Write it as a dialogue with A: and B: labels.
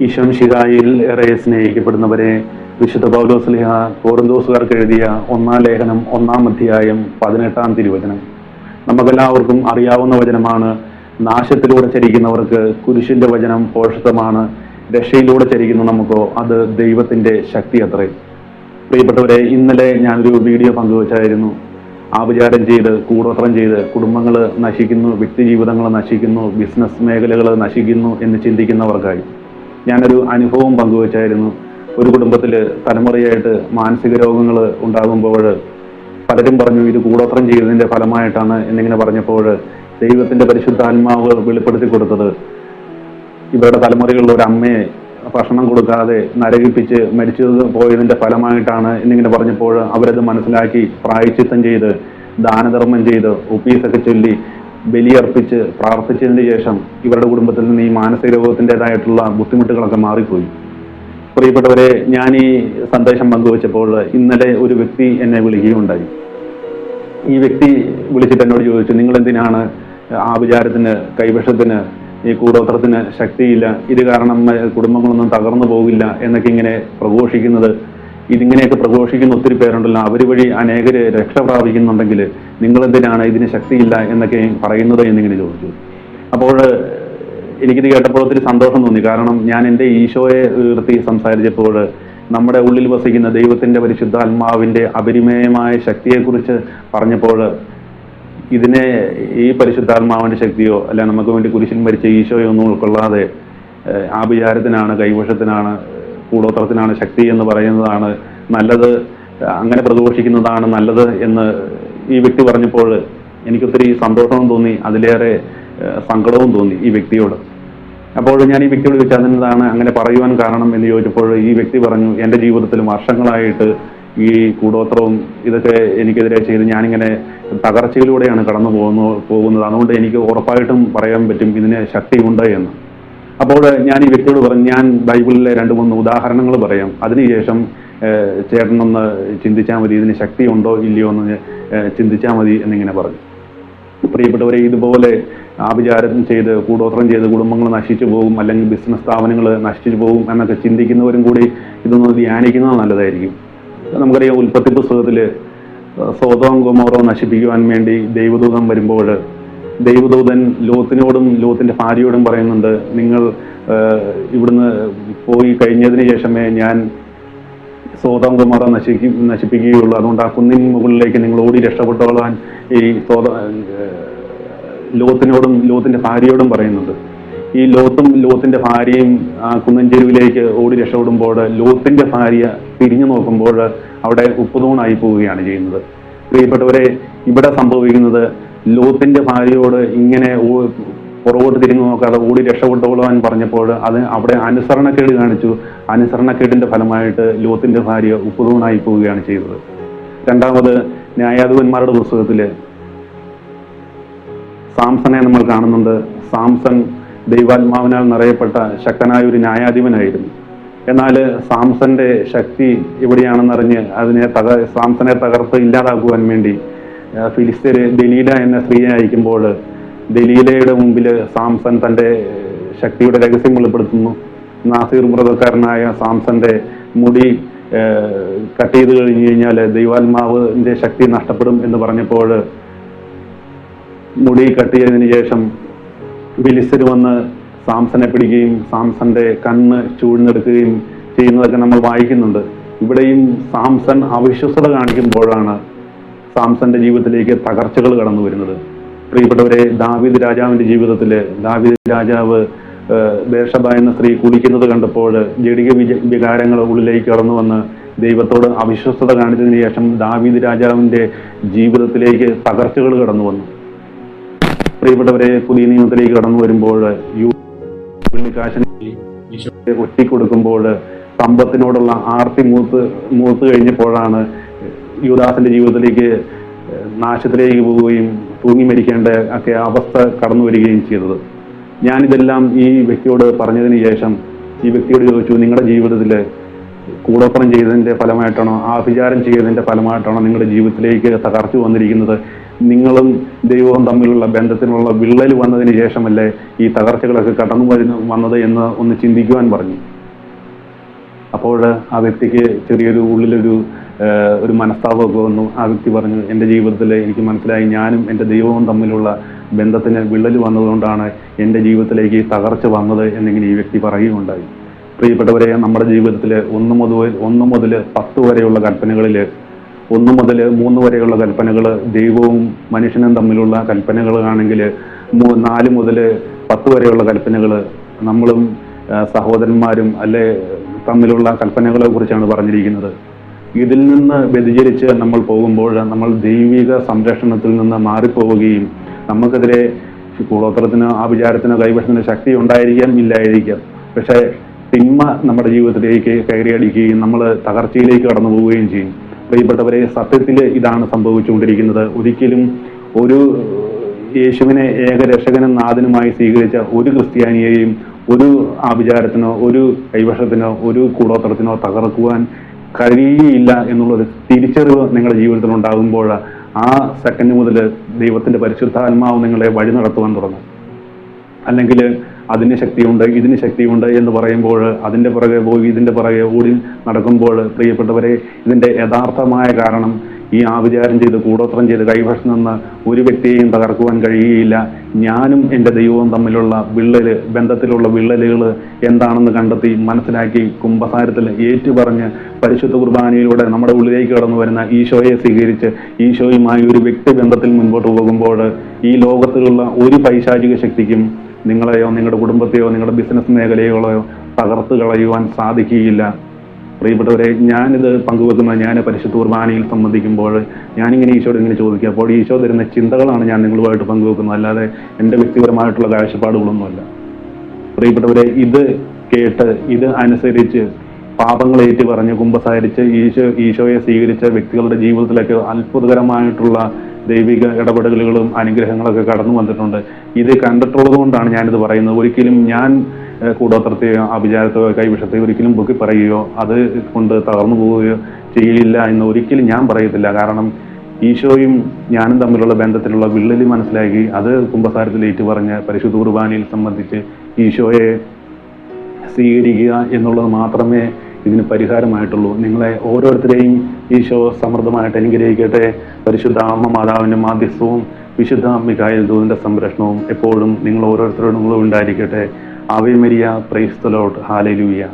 A: ഈശോമിശിഹായിൽ ഏറെ സ്നേഹിക്കപ്പെടുന്നവരെ, വിശുദ്ധ പൗലോസ്ലീഹ കോറിന്തോസുകാർക്ക് എഴുതിയ 1-ാം ലേഖനം 1-ാം അധ്യായം 18-ാം തിരുവചനം നമുക്കെല്ലാവർക്കും അറിയാവുന്ന വചനമാണ്. നാശത്തിലൂടെ ചരിക്കുന്നവർക്ക് കുരിശിന്റെ വചനം പോഷത്വമാണ്, രക്ഷയിലൂടെ ചരിക്കുന്ന നമുക്കോ അത് ദൈവത്തിന്റെ ശക്തി അത്രേ. പ്രിയപ്പെട്ടവരെ, ഇന്നലെ ഞാനൊരു വീഡിയോ പങ്കുവച്ചായിരുന്നു. ആഭിചാരം ചെയ്ത്, കൂടോത്രം ചെയ്ത് കുടുംബങ്ങൾ നശിക്കുന്നു, വ്യക്തി ജീവിതങ്ങൾ നശിക്കുന്നു, ബിസിനസ് മേഖലകൾ നശിക്കുന്നു എന്ന് ചിന്തിക്കുന്നവർക്കായി ഞാനൊരു അനുഭവം പങ്കുവച്ചായിരുന്നു. ഒരു കുടുംബത്തിൽ തലമുറയായിട്ട് മാനസിക രോഗങ്ങൾ ഉണ്ടാകുമ്പോൾ പലരും പറഞ്ഞു ഇത് കൂടോത്രം ചെയ്തതിൻ്റെ ഫലമായിട്ടാണ് എന്നിങ്ങനെ പറഞ്ഞപ്പോൾ ദൈവത്തിൻ്റെ പരിശുദ്ധാത്മാവ് വെളിപ്പെടുത്തി കൊടുത്തത് ഇവരുടെ തലമുറയിലുള്ള ഒരു അമ്മയെ ഭക്ഷണം കൊടുക്കാതെ നരകിപ്പിച്ച് മരിച്ചു പോയതിൻ്റെ ഫലമായിട്ടാണ് എന്നിങ്ങനെ പറഞ്ഞപ്പോൾ അവരത് മനസ്സിലാക്കി പ്രായശ്ചിത്തം ചെയ്ത് ദാനധർമ്മം ചെയ്ത് ഒപ്പീസൊക്കെ ചൊല്ലി ബലിയർപ്പിച്ച് പ്രാർത്ഥിച്ചതിന് ശേഷം ഇവരുടെ കുടുംബത്തിൽ നിന്ന് ഈ മാനസിക രോഗത്തിൻ്റെതായിട്ടുള്ള ബുദ്ധിമുട്ടുകളൊക്കെ മാറിപ്പോയി. പ്രിയപ്പെട്ടവരെ, ഞാൻ ഈ സന്ദേശം പങ്കുവച്ചപ്പോൾ ഇന്നലെ ഒരു വ്യക്തി എന്നെ വിളിക്കുകയുണ്ടായി. ഈ വ്യക്തി വിളിച്ചിട്ട് എന്നോട് ചോദിച്ചു, നിങ്ങൾ എന്തിനാണ് ആഭിചാരത്തിന്, കൈവശത്തിന്, ഈ കൂടോത്രത്തിന് ശക്തിയില്ല, ഇത് കാരണം കുടുംബങ്ങളൊന്നും തകർന്നു പോകില്ല എന്നൊക്കെ ഇങ്ങനെ പ്രഘോഷിക്കുന്നത്? ഇതിങ്ങനെയൊക്കെ പ്രഘോഷിക്കുന്ന ഒത്തിരി പേരുണ്ടല്ലോ, അവർ വഴി അനേകര് രക്ഷ പ്രാപിക്കുന്നുണ്ടെങ്കിൽ നിങ്ങളെന്തിനാണ് ഇതിന് ശക്തിയില്ല എന്നൊക്കെ പറയുന്നത് എന്നിങ്ങനെ ചോദിച്ചു. അപ്പോൾ എനിക്കിത് കേട്ടപ്പോൾ ഒത്തിരി സന്തോഷം തോന്നി. കാരണം ഞാൻ എൻ്റെ ഈശോയെ ഉയർത്തി സംസാരിച്ചപ്പോൾ നമ്മുടെ ഉള്ളിൽ വസിക്കുന്ന ദൈവത്തിൻ്റെ പരിശുദ്ധാത്മാവിൻ്റെ അപരിമേയമായ ശക്തിയെക്കുറിച്ച് പറഞ്ഞപ്പോൾ ഇതിനെ ഈ പരിശുദ്ധാത്മാവിൻ്റെ ശക്തിയോ അല്ല നമുക്ക് വേണ്ടി കുരിശിൽ മരിച്ച ഈശോയോ ഒന്നും ഉൾക്കൊള്ളാതെ ആഭിചാരത്തിനാണ്, കൈവശത്തിനാണ്, കൂടോത്രത്തിനാണ് ശക്തി എന്ന് പറയുന്നതാണ് നല്ലത്, അങ്ങനെ പ്രഘോഷിക്കുന്നതാണ് നല്ലത് എന്ന് ഈ വ്യക്തി പറഞ്ഞപ്പോൾ എനിക്കൊത്തിരി സന്തോഷവും തോന്നി, അതിലേറെ സങ്കടവും തോന്നി ഈ വ്യക്തിയോട്. അപ്പോൾ ഞാൻ ഈ വ്യക്തിയോട് ചോദിച്ചാൽ അതെന്താണ് അങ്ങനെ പറയുവാൻ കാരണം എന്ന് ചോദിച്ചപ്പോൾ ഈ വ്യക്തി പറഞ്ഞു, എൻ്റെ ജീവിതത്തിൽ വർഷങ്ങളായിട്ട് ഈ കൂടോത്രവും ഇതൊക്കെ എനിക്കെതിരെ ചെയ്ത് ഞാനിങ്ങനെ തകർച്ചയിലൂടെയാണ് കടന്നു പോകുന്നത്, അതുകൊണ്ട് എനിക്ക് ഉറപ്പായിട്ടും പറയാൻ പറ്റും ഇതിന് ശക്തിയുണ്ട് എന്ന്. അപ്പോൾ ഞാൻ ഈ വ്യക്തിയോട് പറഞ്ഞു, ഞാൻ ബൈബിളിലെ 2-3 ഉദാഹരണങ്ങൾ പറയാം, അതിനുശേഷം ചേട്ടനൊന്ന് ചിന്തിച്ചാൽ മതി, ഇതിന് ശക്തി ഉണ്ടോ ഇല്ലയോ എന്ന് ചിന്തിച്ചാൽ മതി എന്നിങ്ങനെ പറഞ്ഞു. പ്രിയപ്പെട്ടവരെ, ഇതുപോലെ ആഭിചാരം ചെയ്ത്, കൂടോത്രം ചെയ്ത് കുടുംബങ്ങൾ നശിച്ചു പോകും, അല്ലെങ്കിൽ ബിസിനസ് സ്ഥാപനങ്ങൾ നശിച്ചു പോകും എന്നൊക്കെ ചിന്തിക്കുന്നവരും കൂടി ഇതൊന്ന് ധ്യാനിക്കുന്നത് നല്ലതായിരിക്കും. നമുക്കറിയാം, ഉൽപ്പത്തി പുസ്തകത്തിൽ സോദോം ഗൊമോറ നശിപ്പിക്കുവാൻ വേണ്ടി ദൈവദൂതൻ വരുമ്പോൾ ദൈവദൂതൻ ലോത്തിനോടും ലോത്തിൻ്റെ ഭാര്യയോടും പറയുന്നുണ്ട്, നിങ്ങൾ ഇവിടുന്ന് പോയി കഴിഞ്ഞതിന് ശേഷമേ ഞാൻ സോദോം ഗൊമോറ നശിപ്പിക്കുകയുള്ളൂ, അതുകൊണ്ട് ആ കുന്നിൻ മുകളിലേക്ക് നിങ്ങൾ ഓടി രക്ഷപ്പെട്ടോളാൻ ഈ ലോത്തിനോടും ലോത്തിൻ്റെ ഭാര്യയോടും പറയുന്നുണ്ട്. ഈ ലോത്തും ലോത്തിൻ്റെ ഭാര്യയും ആ കുന്നിൻ ചെരുവിലേക്ക് ഓടി രക്ഷപ്പെടുമ്പോൾ ലോത്തിൻ്റെ ഭാര്യ തിരിഞ്ഞു നോക്കുമ്പോൾ അവിടെ ഉപ്പുതൂണായി പോവുകയാണ് ചെയ്യുന്നത്. പ്രിയപ്പെട്ടവരെ, ഇവിടെ സംഭവിക്കുന്നത് ലോത്തിൻ്റെ ഭാര്യയോട് ഇങ്ങനെ പുറകോട്ട് തിരിഞ്ഞു നോക്കാതെ ഓടി രക്ഷപ്പെട്ടോളാൻ പറഞ്ഞപ്പോൾ അവിടെ അനുസരണക്കേട് കാണിച്ചു. അനുസരണക്കേടിൻ്റെ ഫലമായിട്ട് ലോത്തിൻ്റെ ഭാര്യ ഉപ്പുതൂണായി പോവുകയാണ് ചെയ്തത്. രണ്ടാമത്, ന്യായാധിപന്മാരുടെ പുസ്തകത്തിൽ സാംസനെ നമ്മൾ കാണുന്നുണ്ട്. സാംസൺ ദൈവാത്മാവിനാൽ നിറയപ്പെട്ട ശക്തനായ ഒരു ന്യായാധിപനായിരുന്നു. എന്നാൽ സാംസന്റെ ശക്തി എവിടെയാണെന്നറിഞ്ഞ് സാംസനെ തകർത്ത് ഇല്ലാതാക്കുവാൻ വേണ്ടി ഫിലിസ്ത്യര് ദലീല എന്ന സ്ത്രീയെ അയക്കുമ്പോൾ ദലീലയുടെ മുമ്പിൽ സാംസൺ തൻ്റെ ശക്തിയുടെ രഹസ്യം വെളിപ്പെടുത്തുന്നു. നാസീർ വ്രതക്കാരനായ സാംസന്റെ മുടി കട്ട് ചെയ്ത് കഴിഞ്ഞു കഴിഞ്ഞാൽ ദൈവാത്മാവിൻ്റെ ശക്തി നഷ്ടപ്പെടും എന്ന് പറഞ്ഞപ്പോൾ മുടി കട്ട് ചെയ്തതിന് ശേഷം ഫിലിസ്ത്യർ വന്ന് സാംസനെ പിടിക്കുകയും സാംസന്റെ കണ്ണ് ചൂഴ്ന്നെടുക്കുകയും ചെയ്യുന്നതൊക്കെ നമ്മൾ വായിക്കുന്നുണ്ട്. ഇവിടെയും സാംസൺ അവിശ്വസത കാണിക്കുമ്പോഴാണ് സാംസന്റെ ജീവിതത്തിലേക്ക് തകർച്ചകൾ കടന്നു വരുന്നത്. പ്രിയപ്പെട്ടവരെ, ദാവീദ് രാജാവിന്റെ ജീവിതത്തിൽ ദാവീദ് രാജാവ് ബേർഷബ എന്ന സ്ത്രീ കുളിക്കുന്നത് കണ്ടപ്പോൾ ജഡിക വികാരങ്ങൾ ഉള്ളിലേക്ക് കടന്നു വന്ന് ദൈവത്തോട് അവിശ്വസത കാണിച്ചതിന് ശേഷം ദാവീദ് രാജാവിന്റെ ജീവിതത്തിലേക്ക് തകർച്ചകൾ കടന്നു വന്നു. പ്രിയപ്പെട്ടവരെ, പുതിയ നിയമത്തിലേക്ക് കടന്നു വരുമ്പോൾ ഈശോയെ ഒറ്റിക്കൊടുക്കുമ്പോൾ സമ്പത്തിനോടുള്ള ആർത്തി മൂത്ത് കഴിഞ്ഞപ്പോഴാണ് യൂദാസിന്റെ ജീവിതത്തിലേക്ക് നാശത്തിലേക്ക് പോവുകയും തൂങ്ങി മരിക്കേണ്ട ഒക്കെ അവസ്ഥ കടന്നു വരികയും ചെയ്തത്. ഞാനിതെല്ലാം ഈ വ്യക്തിയോട് പറഞ്ഞതിന് ശേഷം ഈ വ്യക്തിയോട് ചോദിച്ചു, നിങ്ങളുടെ ജീവിതത്തിൽ കൂടോത്രം ചെയ്തതിൻ്റെ ഫലമായിട്ടാണോ, ആഭിചാരം ചെയ്തതിൻ്റെ ഫലമായിട്ടാണോ നിങ്ങളുടെ ജീവിതത്തിലേക്ക് തകർച്ച വന്നിരിക്കുന്നത്? നിങ്ങളും ദൈവവും തമ്മിലുള്ള ബന്ധത്തിനുള്ള വിള്ളൽ വന്നതിന് ശേഷമല്ലേ ഈ തകർച്ചകളൊക്കെ കടന്നു വന്നത് എന്ന് ഒന്ന് ചിന്തിക്കുവാൻ പറഞ്ഞു. അപ്പോൾ ആ വ്യക്തിക്ക് ചെറിയൊരു ഉള്ളിലൊരു മനസ്താപമൊക്കെ വന്നു. ആ വ്യക്തി പറഞ്ഞു, എൻ്റെ ജീവിതത്തിൽ എനിക്ക് മനസ്സിലായി, ഞാനും എൻ്റെ ദൈവവും തമ്മിലുള്ള ബന്ധത്തിന് വിള്ളൽ വന്നതുകൊണ്ടാണ് എൻ്റെ ജീവിതത്തിലേക്ക് തകർച്ച വന്നത് എന്നിങ്ങനെ ഈ വ്യക്തി പറയുകയുണ്ടായി. പ്രിയപ്പെട്ടവരെ, നമ്മുടെ ജീവിതത്തിൽ 1 മുതൽ 10 വരെയുള്ള കൽപ്പനകളിൽ 1 മുതൽ 3 വരെയുള്ള കൽപ്പനകൾ ദൈവവും മനുഷ്യനും തമ്മിലുള്ള കൽപ്പനകളാണെങ്കിൽ 4 മുതൽ 10 വരെയുള്ള കൽപ്പനകൾ നമ്മളും സഹോദരന്മാരും തമ്മിലുള്ള കൽപ്പനകളെ കുറിച്ചാണ് പറഞ്ഞിരിക്കുന്നത്. ഇതിൽ നിന്ന് വ്യതിചരിച്ച് നമ്മൾ പോകുമ്പോൾ നമ്മൾ ദൈവിക സംരക്ഷണത്തിൽ നിന്ന് മാറിപ്പോവുകയും നമുക്കെതിരെ കൂടോത്രത്തിനോ ആഭിചാരത്തിനോ കൈവശത്തിന് ശക്തി ഉണ്ടായിരിക്കാം, ഇല്ലായിരിക്കാം. പക്ഷേ തിന്മ നമ്മുടെ ജീവിതത്തിലേക്ക് കയറിയടിക്കുകയും നമ്മൾ തകർച്ചയിലേക്ക് കടന്നു പോവുകയും ചെയ്യും. പ്രിയപ്പെട്ടവരെ, സത്യത്തിൽ ഇതാണ് സംഭവിച്ചുകൊണ്ടിരിക്കുന്നത്. ഒരിക്കലും ഒരു യേശുവിനെ ഏകരക്ഷകനും നാഥനുമായി സ്വീകരിച്ച ഒരു ക്രിസ്ത്യാനിയെയും ഒരു ആഭിചാരത്തിനോ ഒരു കൈവശത്തിനോ ഒരു കൂടോത്രത്തിനോ തകർക്കുവാൻ കഴിയില്ല എന്നുള്ളൊരു തിരിച്ചറിവ് നിങ്ങളുടെ ജീവിതത്തിൽ ഉണ്ടാകുമ്പോൾ ആ സെക്കൻഡ് മുതൽ ദൈവത്തിൻ്റെ പരിശുദ്ധാത്മാവ് നിങ്ങളെ വഴി നടത്തുവാൻ തുടങ്ങും. അല്ലെങ്കിൽ അതിന് ശക്തിയുണ്ട്, ഇതിന് ശക്തിയുണ്ട് എന്ന് പറയുമ്പോൾ അതിൻ്റെ പുറകെ പോയി ഇതിൻ്റെ പുറകെ ഓടി നടക്കുമ്പോൾ, പ്രിയപ്പെട്ടവരെ, ഇതിൻ്റെ യഥാർത്ഥമായ കാരണം ഈ ആഭിചാരം ചെയ്ത് കൂടോത്രം ചെയ്ത് കൈവശം നിന്ന് ഒരു വ്യക്തിയെയും തകർക്കുവാൻ കഴിയുകയില്ല. ഞാനും എൻ്റെ ദൈവവും തമ്മിലുള്ള ബന്ധത്തിലുള്ള വിള്ളലുകൾ എന്താണെന്ന് കണ്ടെത്തി മനസ്സിലാക്കി കുമ്പസാരത്തിൽ ഏറ്റുപറഞ്ഞ് പരിശുദ്ധ കുർബാനയിലൂടെ നമ്മുടെ ഉള്ളിലേക്ക് കടന്നു വരുന്ന ഈശോയെ സ്വീകരിച്ച് ഈശോയുമായി ഒരു വ്യക്തിബന്ധത്തിൽ മുൻപോട്ട് പോകുമ്പോൾ ഈ ലോകത്തിലുള്ള ഒരു പൈശാചിക ശക്തിക്കും നിങ്ങളെയോ നിങ്ങളുടെ കുടുംബത്തെയോ നിങ്ങളുടെ ബിസിനസ് മേഖലകളെയോ തകർത്ത് കളയുവാൻ സാധിക്കുകയില്ല. പ്രിയപ്പെട്ടവരെ, ഞാനിത് പങ്കുവെക്കുന്നത് ഞാൻ പരിശുദ്ധ കുർബാനയിൽ സംബന്ധിക്കുമ്പോൾ ഞാനിങ്ങനെ ഈശോയോട് ഇങ്ങനെ ചോദിക്കുക. അപ്പോൾ ഈശോ തരുന്ന ചിന്തകളാണ് ഞാൻ നിങ്ങളുമായിട്ട് പങ്കുവെക്കുന്നത്, അല്ലാതെ എൻ്റെ വ്യക്തിപരമായിട്ടുള്ള കാഴ്ചപ്പാടുകളൊന്നുമല്ല. പ്രിയപ്പെട്ടവരെ, ഇത് കേട്ട് ഇത് അനുസരിച്ച് പാപങ്ങൾ ഏറ്റു പറഞ്ഞ് കുമ്പസാരിച്ച് ഈശോയെ സ്വീകരിച്ച വ്യക്തികളുടെ ജീവിതത്തിലൊക്കെ അത്ഭുതകരമായിട്ടുള്ള ദൈവിക ഇടപെടലുകളും അനുഗ്രഹങ്ങളൊക്കെ കടന്നു വന്നിട്ടുണ്ട്. ഇത് കണ്ടിട്ടുള്ളത് കൊണ്ടാണ് ഞാനിത് പറയുന്നത്. ഒരിക്കലും ഞാൻ കൂടോത്രത്തെയോ അഭിചാരത്തെയോ കൈവശത്തെയോ ഒരിക്കലും പൊക്കി പറയുകയോ അത് കൊണ്ട് തകർന്നു പോവുകയോ ചെയ്യില്ല എന്ന് ഒരിക്കലും ഞാൻ പറയത്തില്ല. കാരണം ഈശോയും ഞാനും തമ്മിലുള്ള ബന്ധത്തിലുള്ള വിള്ളൽ മനസ്സിലാക്കി അത് കുമ്പസാരത്തിൽ ഏറ്റുപറഞ്ഞ് പരിശുദ്ധ കുർബാനയിൽ സംബന്ധിച്ച് ഈശോയെ സ്വീകരിക്കുക എന്നുള്ളത് മാത്രമേ ഇതിന് പരിഹാരമായിട്ടുള്ളൂ. നിങ്ങളെ ഓരോരുത്തരെയും ഈശോ സമൃദ്ധമായിട്ട് അനുഗ്രഹിക്കട്ടെ. പരിശുദ്ധ അമ്മ മാതാവിൻ്റെ മാധ്യസ്ഥവും വിശുദ്ധ മിഖായേൽ ദൂതൻ്റെ സംരക്ഷണവും എപ്പോഴും നിങ്ങൾ ഓരോരുത്തരോടും ഉണ്ടായിരിക്കട്ടെ. Ave Maria, praise the Lord, hallelujah.